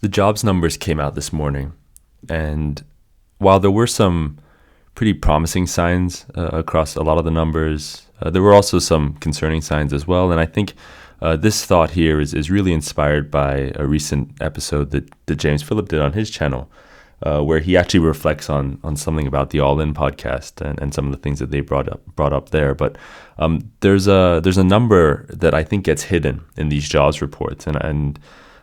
The jobs numbers came out this morning, and while there were some pretty promising signs across a lot of the numbers, there were also some concerning signs as well. And I think this thought here is really inspired by a recent episode that James Phillip did on his channel, where he actually reflects on something about the All In podcast and some of the things that they brought up there. But there's a number that I think gets hidden in these jobs reports, and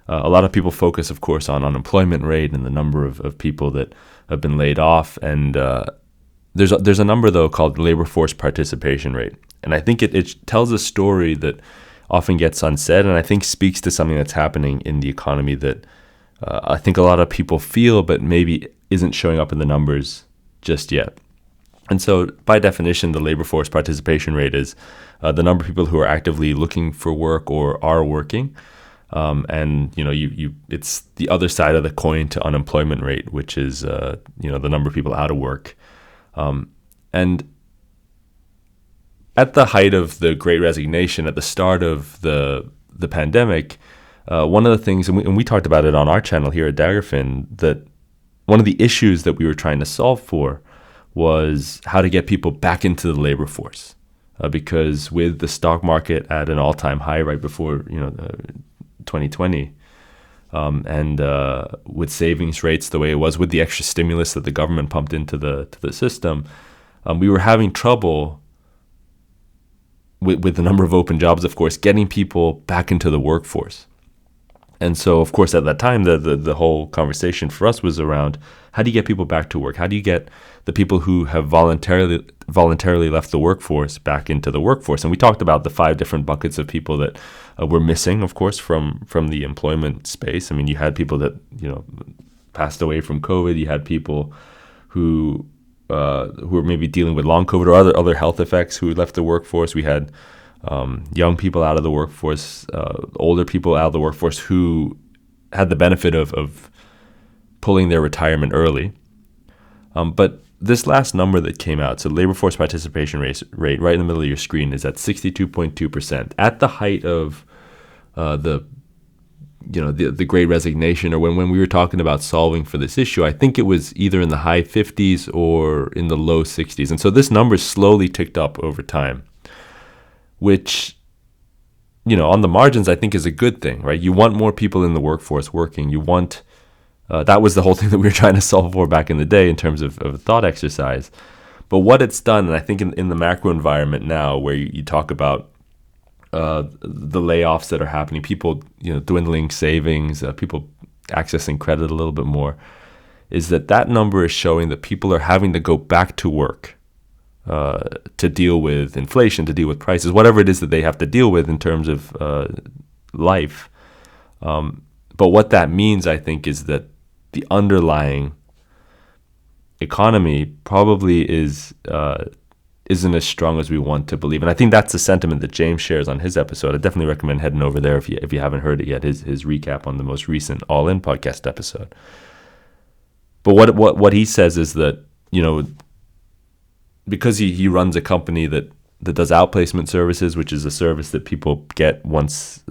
a lot of people focus, of course, on unemployment rate and the number of people that have been laid off. And there's a number, though, called labor force participation rate. And I think it tells a story that often gets unsaid, and I think speaks to something that's happening in the economy that I think a lot of people feel, but maybe isn't showing up in the numbers just yet. And so, by definition, the labor force participation rate is the number of people who are actively looking for work or are working. And it's the other side of the coin to unemployment rate, which is the number of people out of work. And at the height of the Great Resignation, at the start of the pandemic, one of the things, and we talked about it on our channel here at Daggerfinn, that one of the issues that we were trying to solve for was how to get people back into the labor force, because with the stock market at an all-time high right before 2020, and with savings rates the way it was, with the extra stimulus that the government pumped into the system, we were having trouble with the number of open jobs, of course, getting people back into the workforce. And so, of course, at that time, the whole conversation for us was around, how do you get people back to work? How do you get the people who have voluntarily left the workforce back into the workforce? And we talked about the 5 different buckets of people that were missing, of course, from the employment space. I mean, you had people that passed away from COVID. You had people who were maybe dealing with long COVID or other health effects who left the workforce. We had young people out of the workforce, older people out of the workforce who had the benefit of pulling their retirement early. But this last number that came out, so labor force participation rate right in the middle of your screen, is at 62.2%. At the height of the Great Resignation, or when we were talking about solving for this issue, I think it was either in the high 50s or in the low 60s. And so this number slowly ticked up over time, which, on the margins, I think is a good thing, right? You want more people in the workforce working. You want, that was the whole thing that we were trying to solve for back in the day in terms of a thought exercise. But what it's done, and I think in the macro environment now, where you talk about the layoffs that are happening, people, dwindling savings, people accessing credit a little bit more, is that number is showing that people are having to go back to work to deal with inflation, to deal with prices, whatever it is that they have to deal with in terms of life. But what that means, I think, is that the underlying economy probably isn't as strong as we want to believe. And I think that's the sentiment that James shares on his episode. I definitely recommend heading over there if you haven't heard it yet, his recap on the most recent All In podcast episode. But what he says is that, because he runs a company that does outplacement services, which is a service that people get once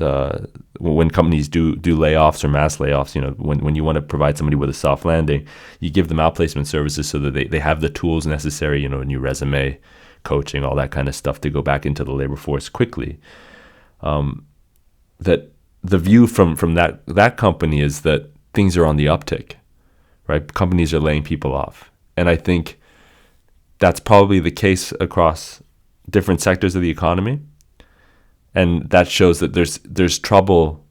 when companies do layoffs or mass layoffs. When you want to provide somebody with a soft landing, you give them outplacement services so that they have the tools necessary, a new resume, coaching, all that kind of stuff to go back into the labor force quickly. That the view from that company is that things are on the uptick, right? Companies are laying people off, and I think that's probably the case across different sectors of the economy, and that shows that there's trouble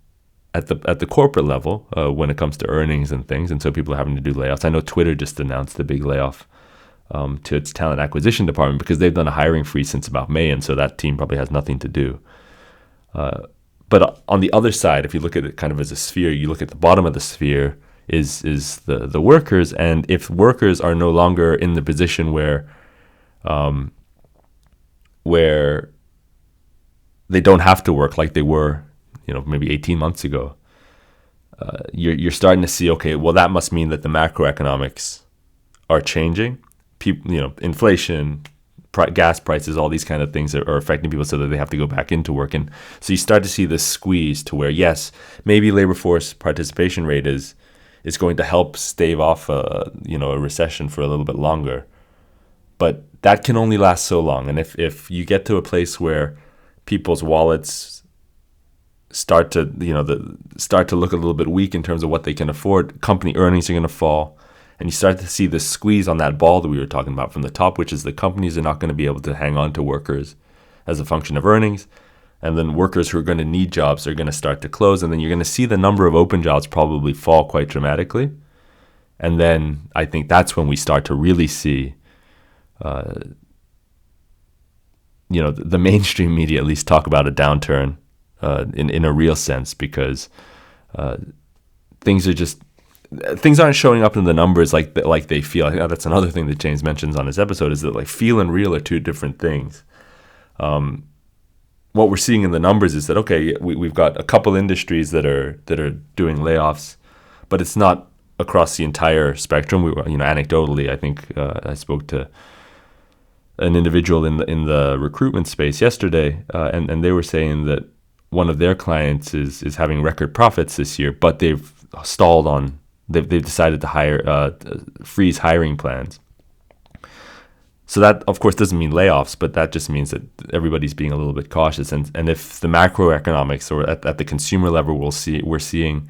at the corporate level when it comes to earnings and things, and so people are having to do layoffs. I know Twitter just announced a big layoff to its talent acquisition department because they've done a hiring freeze since about May, and so that team probably has nothing to do. But on the other side, if you look at it kind of as a sphere, you look at the bottom of the sphere is the workers, and if workers are no longer in the position where they don't have to work like they were, maybe 18 months ago, you're starting to see, okay, well, that must mean that the macroeconomics are changing. People, inflation, gas prices, all these kind of things are affecting people so that they have to go back into work. And so you start to see this squeeze to where, yes, maybe labor force participation rate is going to help stave off a recession for a little bit longer. But that can only last so long. And if you get to a place where people's wallets start to look a little bit weak in terms of what they can afford, company earnings are going to fall, and you start to see the squeeze on that ball that we were talking about from the top, which is the companies are not going to be able to hang on to workers as a function of earnings, and then workers who are going to need jobs are going to start to close, and then you're going to see the number of open jobs probably fall quite dramatically. And then I think that's when we start to really see the mainstream media at least talk about a downturn in a real sense, because things aren't showing up in the numbers like they feel. I think that's another thing that James mentions on his episode, is that like feel and real are two different things. What we're seeing in the numbers is that, okay, we've got a couple industries that are doing layoffs, but it's not across the entire spectrum. Anecdotally, I think I spoke to an individual in the recruitment space yesterday, and they were saying that one of their clients is having record profits this year, but they've stalled on. They've decided to freeze hiring plans. So that, of course, doesn't mean layoffs, but that just means that everybody's being a little bit cautious. And if the macroeconomics or at the consumer level, we're seeing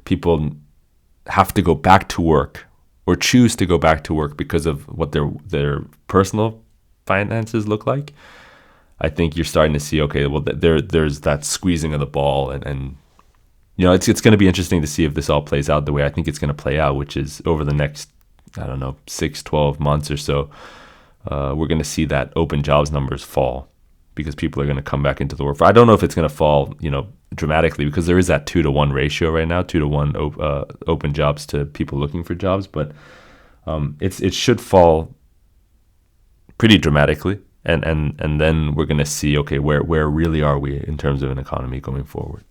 people have to go back to work or choose to go back to work because of what their personal finances look like, I think you're starting to see, okay, well, there's that squeezing of the ball, and it's going to be interesting to see if this all plays out the way I think it's going to play out, which is over the next, 6-12 months or so. We're going to see that open jobs numbers fall because people are going to come back into the workforce. I don't know if it's going to fall, dramatically, because there is that 2-to-1 ratio right now, 2-to-1 open jobs to people looking for jobs, but it should fall pretty dramatically, and then we're going to see, okay, where really are we in terms of an economy going forward.